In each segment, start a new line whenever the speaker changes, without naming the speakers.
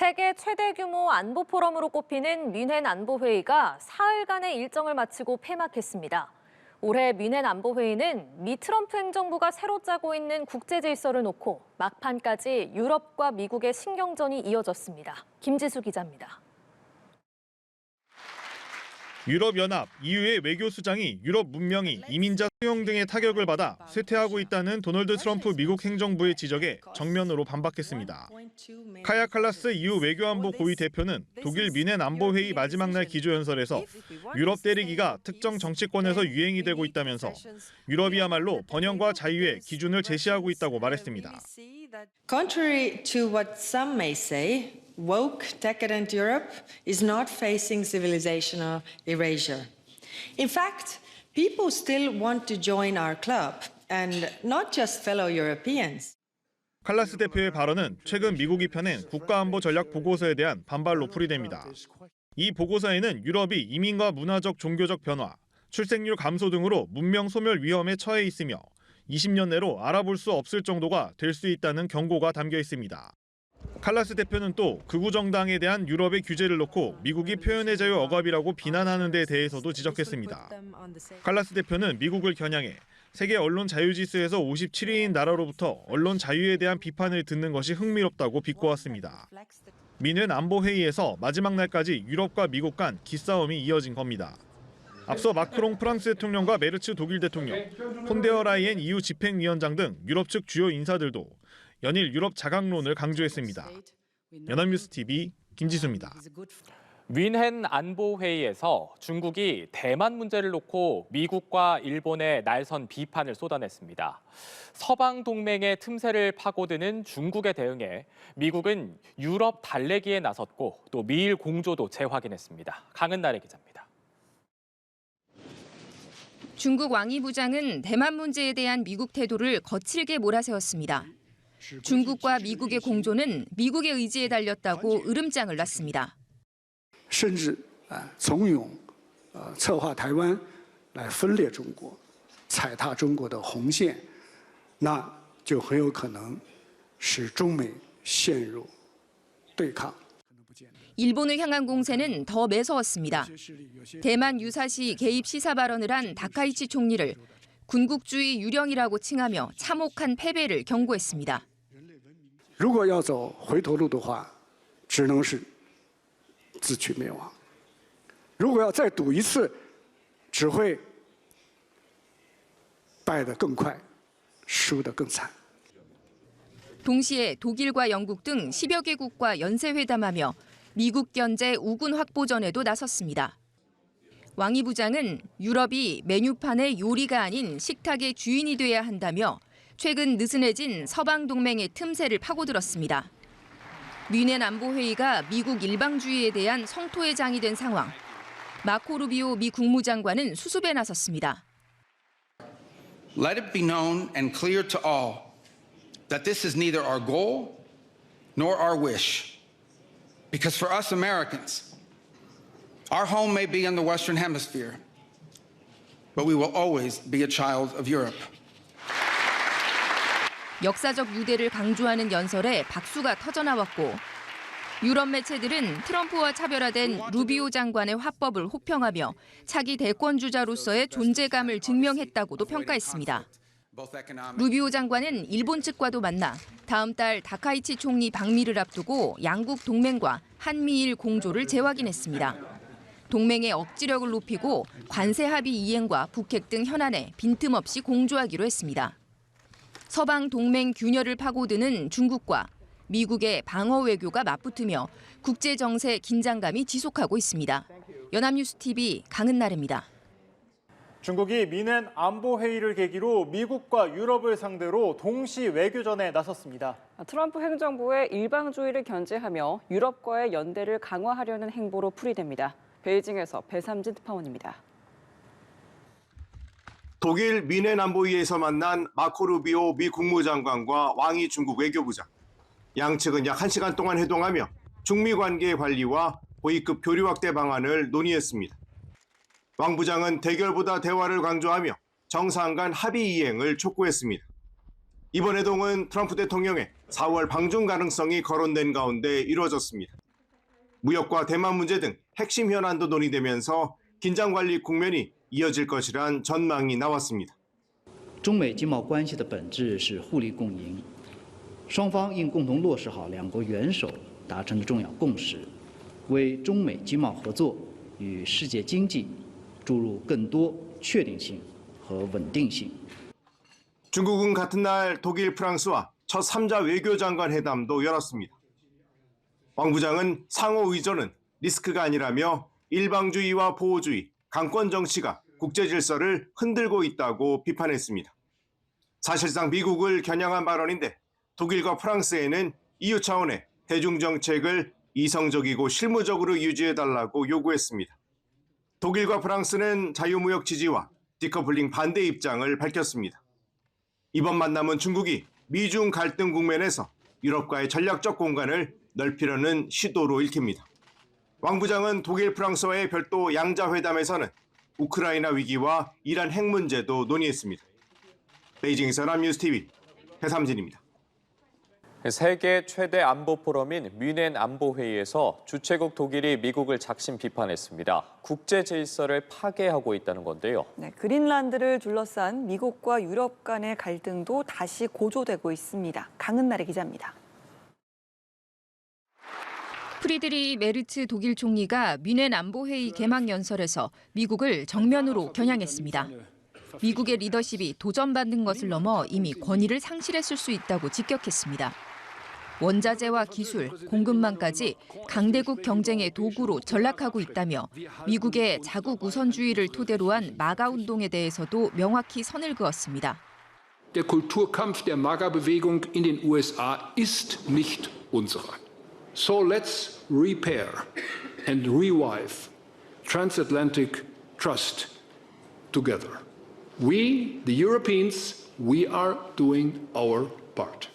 세계 최대 규모 안보 포럼으로 꼽히는 뮌헨 안보회의가 사흘간의 일정을 마치고 폐막했습니다. 올해 뮌헨 안보회의는 미 트럼프 행정부가 새로 짜고 있는 국제 질서를 놓고 막판까지 유럽과 미국의 신경전이 이어졌습니다. 김지수 기자입니다.
유럽연합, EU의 외교수장이 유럽 문명이 이민자 수용 등의 타격을 받아 쇠퇴하고 있다는 도널드 트럼프 미국 행정부의 지적에 정면으로 반박했습니다. 카야 칼라스 EU 외교안보 고위 대표는 독일 뮌헨 안보회의 마지막 날 기조연설에서 유럽 때리기가 특정 정치권에서 유행이 되고 있다면서 유럽이야말로 번영과 자유의 기준을 제시하고 있다고 말했습니다.
Contrary to what some may say, woke, decadent Europe is not facing civilizational erasure. In fact, people still want to join our club, and not just fellow Europeans.
칼라스 대표의 발언은 최근 미국이 펴낸 국가안보 전략 보고서에 대한 반발로 풀이됩니다. 이 보고서에는 유럽이 이민과 문화적, 종교적 변화, 출생률 감소 등으로 문명 소멸 위험에 처해 있으며 20년 내로 알아볼 수 없을 정도가 될 수 있다는 경고가 담겨 있습니다. 칼라스 대표는 또 극우 정당에 대한 유럽의 규제를 놓고 미국이 표현의 자유 억압이라고 비난하는 데 대해서도 지적했습니다. 칼라스 대표는 미국을 겨냥해 세계 언론 자유 지수에서 57위인 나라로부터 언론 자유에 대한 비판을 듣는 것이 흥미롭다고 비꼬았습니다. 뮌헨 안보회의에서 마지막 날까지 유럽과 미국 간 기싸움이 이어진 겁니다. 앞서 마크롱 프랑스 대통령과 메르츠 독일 대통령, 폰데어 라이엔 EU 집행위원장 등 유럽 측 주요 인사들도 연일 유럽 자강론을 강조했습니다. 연합뉴스 TV 김지수입니다.
뮌헨 안보회의에서 중국이 대만 문제를 놓고 미국과 일본의 날선 비판을 쏟아냈습니다. 서방 동맹의 틈새를 파고드는 중국에 대응해 미국은 유럽 달래기에 나섰고 또 미일 공조도 재확인했습니다. 강은나래 기자입니다.
중국 왕이 부장은 대만 문제에 대한 미국 태도를 거칠게 몰아세웠습니다. 중국과 미국의 공조는 미국의 의지에 달렸다고 으름장을 놨습니다.
甚至怂恿策划台湾来分裂中国踩踏中国的红线那就很有可能使中美陷入对抗
일본을 향한 공세는 더 매서웠습니다. 대만 유사시 개입 시사 발언을 한 다카이치 총리를 군국주의 유령이라고 칭하며 참혹한 패배를 경고했습니다.
如果要走回头路的话只能是自取灭亡如果要再赌一次只会败得更快输得更惨
동시에 독일과 영국 등 10여 개국과 연쇄회담하며 미국 견제 우군 확보전에도 나섰습니다. 왕이 부장은 유럽이 메뉴판의 요리가 아닌 식탁의 주인이 돼야 한다며 최근 느슨해진 서방 동맹의 틈새를 파고들었습니다. 뮌헨 안보회의가 미국 일방주의에 대한 성토의 장이 된 상황. 마코 루비오 미 국무장관은 수습에 나섰습니다.
Let it be known and clear to all that this is neither our goal nor our wish. Because for us Americans, our home may be in the Western Hemisphere, but we will always be a child of Europe.
역사적 유대를 강조하는 연설에 박수가 터져나왔고 유럽 매체들은 트럼프와 차별화된 루비오 장관의 화법을 호평하며 차기 대권주자로서의 존재감을 증명했다고도 평가했습니다. 루비오 장관은 일본 측과도 만나 다음 달 다카이치 총리 방미를 앞두고 양국 동맹과 한미일 공조를 재확인했습니다. 동맹의 억지력을 높이고 관세 합의 이행과 북핵 등 현안에 빈틈없이 공조하기로 했습니다. 서방 동맹 균열을 파고드는 중국과 미국의 방어 외교가 맞붙으며 국제 정세 긴장감이 지속하고 있습니다. 연합뉴스 TV 강은나래입니다.
중국이 뮌헨 안보회의를 계기로 미국과 유럽을 상대로 동시 외교전에 나섰습니다.
트럼프 행정부의 일방주의를 견제하며 유럽과의 연대를 강화하려는 행보로 풀이됩니다. 베이징에서 배삼진 특파원입니다.
독일 뮌헨 안보회의에서 만난 마코 루비오 미 국무장관과 왕이 중국 외교부장. 양측은 약 1시간 동안 회동하며 중미 관계 관리와 고위급 교류 확대 방안을 논의했습니다. 왕 부장은 대결보다 대화를 강조하며 정상 간 합의 이행을 촉구했습니다. 이번 회동은 트럼프 대통령의 4월 방중 가능성이 거론된 가운데 이루어졌습니다. 무역과 대만 문제 등 핵심 현안도 논의되면서 긴장 관리 국면이 이어질 것이란 전망이 나왔습니다.
中美经贸关系的本质是互利共赢，双方应共同落实好两国元首达成的重要共识，为中美经贸合作与世界经济注入更多确定性和稳定性。
중국은 같은 날 독일, 프랑스와 첫 3자 외교장관 회담도 열었습니다. 왕 부장은 상호 의존은 리스크가 아니라며 일방주의와 보호주의, 강권 정치가 국제 질서를 흔들고 있다고 비판했습니다. 사실상 미국을 겨냥한 발언인데 독일과 프랑스에는 EU 차원의 대중 정책을 이성적이고 실무적으로 유지해달라고 요구했습니다. 독일과 프랑스는 자유무역 지지와 디커플링 반대 입장을 밝혔습니다. 이번 만남은 중국이 미중 갈등 국면에서 유럽과의 전략적 공간을 넓히려는 시도로 읽힙니다. 왕 부장은 독일, 프랑스와의 별도 양자회담에서는 우크라이나 위기와 이란 핵 문제도 논의했습니다. 베이징에서 남뉴스TV 배삼진입니다.
세계 최대 안보 포럼인 뮌헨 안보회의에서 주최국 독일이 미국을 작심 비판했습니다. 국제 질서를 파괴하고 있다는 건데요.
네, 그린란드를 둘러싼 미국과 유럽 간의 갈등도 다시 고조되고 있습니다. 강은나래 기자입니다.
프리드리 메르츠 독일 총리가 뮌헨 안보회의 개막 연설에서 미국을 정면으로 겨냥했습니다. 미국의 리더십이 도전받는 것을 넘어 이미 권위를 상실했을 수 있다고 직격했습니다. 원자재와 기술, 공급망까지 강대국 경쟁의 도구로 전락하고 있다며 미국의 자국 우선주의를 토대로 한 마가 운동에 대해서도 명확히 선을 그었습니다.
Der Kulturkampf der MAGA-Bewegung in den USA ist nicht unserer. So let's repair and revive transatlantic trust together. We, the Europeans, we are doing our part.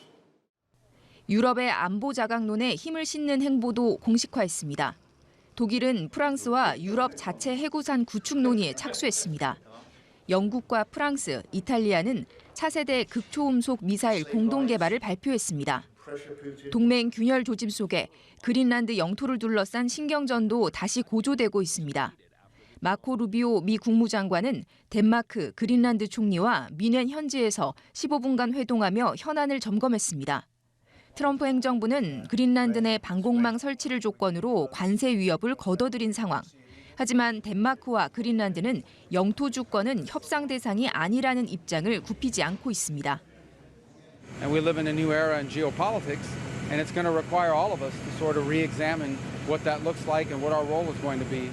유럽의 안보 자강론에 힘을 싣는 행보도 공식화했습니다. 독일은 프랑스와 유럽 자체 해구산 구축 논의에 착수했습니다. 영국과 프랑스, 이탈리아는 차세대 극초음속 미사일 공동 개발을 발표했습니다. 동맹 균열 조짐 속에 그린란드 영토를 둘러싼 신경전도 다시 고조되고 있습니다. 마코 루비오 미 국무장관은 덴마크, 그린란드 총리와 뮌헨 현지에서 15분간 회동하며 현안을 점검했습니다. 트럼프 행정부는 그린란드 내 방공망 설치를 조건으로 관세 위협을 거둬들인 상황. 하지만 덴마크와 그린란드는 영토 주권은 협상 대상이 아니라는 입장을 굽히지 않고 있습니다.
And we live in a new era in geopolitics, and it's going to require all of us to sort of re-examine what that looks like and what our role is going to be.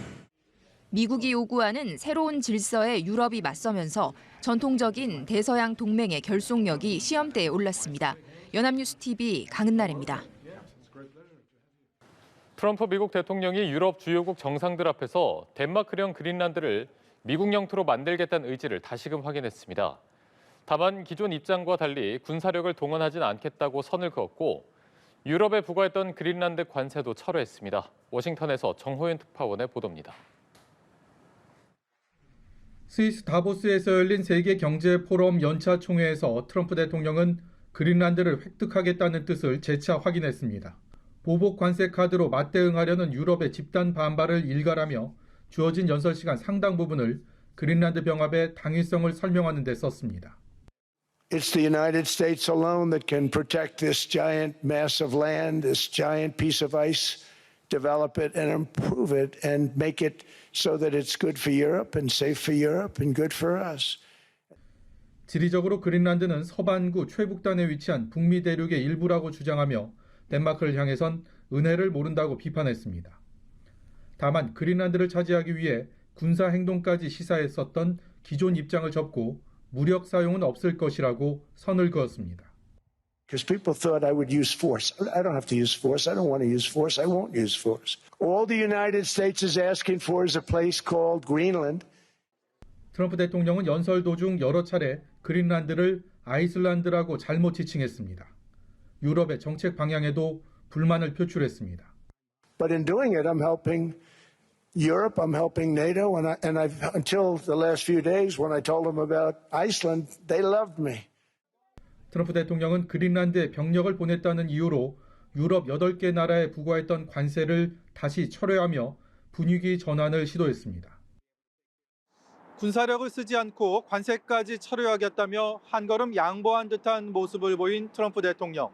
미국이 요구하는 새로운 질서에 유럽이 맞서면서 전통적인 대서양 동맹의 결속력이 시험대에 올랐습니다. 연합뉴스TV 강은나래입니다.
트럼프 미국 대통령이 유럽 주요국 정상들 앞에서 덴마크령 그린란드를 미국 영토로 만들겠다는 의지를 다시금 확인했습니다. 다만 기존 입장과 달리 군사력을 동원하진 않겠다고 선을 그었고 유럽에 부과했던 그린란드 관세도 철회했습니다. 워싱턴에서 정호연 특파원의 보도입니다.
스위스 다보스에서 열린 세계 경제 포럼 연차 총회에서 트럼프 대통령은 그린란드를 획득하겠다는 뜻을 재차 확인했습니다. 보복 관세 카드로 맞대응하려는 유럽의 집단 반발을 일갈하며 주어진 연설 시간 상당 부분을 그린란드 병합의 당위성을 설명하는 데 썼습니다.
It's the United States alone that can protect this giant mass of land, this giant piece of ice, develop it and improve it and make it so that it's good for Europe and safe for Europe and good for us.
지리적으로 그린란드는 서반구 최북단에 위치한 북미 대륙의 일부라고 주장하며 덴마크를 향해선 은혜를 모른다고 비판했습니다. 다만 그린란드를 차지하기 위해 군사 행동까지 시사했었던 기존 입장을 접고 무력 사용은 없을 것이라고 선을 그었습니다.
Because people thought I would use force. I don't have to use force. I don't want to use force. I won't use force. All the United States is asking for is a place called Greenland.
트럼프 대통령은 연설 도중 여러 차례 그린란드를 아이슬란드라고 잘못 지칭했습니다. 유럽의 정책 방향에도 불만을 표출했습니다.
But in doing it, I'm helping Europe, I'm helping NATO, and I've until the last few days when I told them about Iceland, they loved me.
트럼프 대통령은 그린란드에 병력을 보냈다는 이유로 유럽 8개 나라에 부과했던 관세를 다시 철회하며 분위기 전환을 시도했습니다.
군사력을 쓰지 않고 관세까지 철회하겠다며 한 걸음 양보한 듯한 모습을 보인 트럼프 대통령.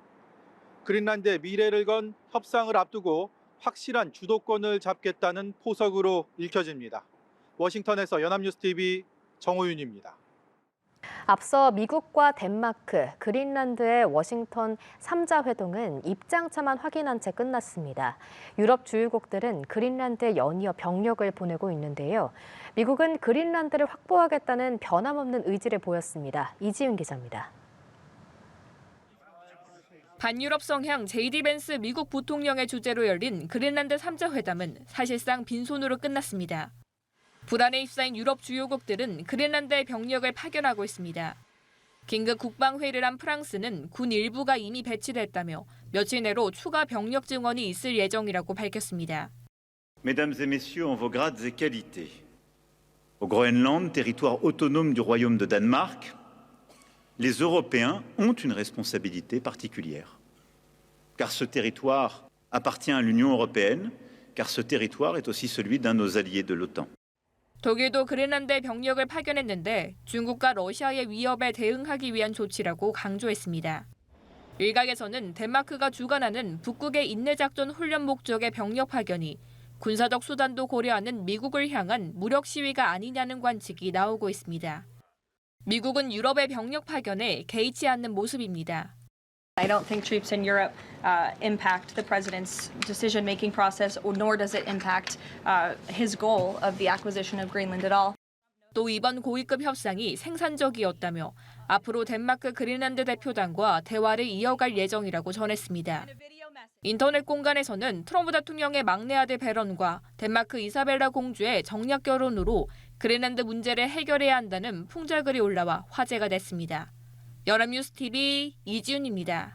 그린란드의 미래를 건 협상을 앞두고 확실한 주도권을 잡겠다는 포석으로 읽혀집니다. 워싱턴에서 연합뉴스TV 정호윤입니다.
앞서 미국과 덴마크, 그린란드의 워싱턴 3자 회동은 입장차만 확인한 채 끝났습니다. 유럽 주요국들은 그린란드에 연이어 병력을 보내고 있는데요. 미국은 그린란드를 확보하겠다는 변함없는 의지를 보였습니다. 이지윤 기자입니다.
반유럽 성향 JD 벤스 미국 부통령의 주재로 열린 그린란드 3자 회담은 사실상 빈손으로 끝났습니다. 불안에 휩싸인 유럽 주요국들은 그린란드에 병력을 파견하고 있습니다. 긴급 국방회의를 한 프랑스는 군 일부가 이미 배치됐다며 며칠 내로 추가 병력 증원이 있을 예정이라고 밝혔습니다.
Mesdames et messieurs, en vos grades et qualités, au Groenland, territoire autonome du Royaume de Danemark, les Européens ont une responsabilité particulière. Car ce territoire appartient à l'Union européenne, car ce territoire est aussi celui d'un de nos alliés de l'OTAN.
독일도 그린란드에 병력을 파견했는데 중국과 러시아의 위협에 대응하기 위한 조치라고 강조했습니다. 일각에서는 덴마크가 주관하는 북극의 인내작전 훈련 목적의 병력 파견이 군사적 수단도 고려하는 미국을 향한 무력 시위가 아니냐는 관측이 나오고 있습니다. 미국은 유럽의 병력 파견에 개의치 않는 모습입니다.
I don't think troops in Europe impact the president's decision-making process, nor does it impact his goal of the acquisition of Greenland at all.
또 이번 고위급 협상이 생산적이었다며 앞으로 덴마크 그린란드 대표단과 대화를 이어갈 예정이라고 전했습니다. 인터넷 공간에서는 트럼프 대통령의 막내 아들 배런과 덴마크 이사벨라 공주의 정략 결혼으로 그린란드 문제를 해결해야 한다는 풍자글이 올라와 화제가 됐습니다. 연합뉴스TV 이지윤입니다.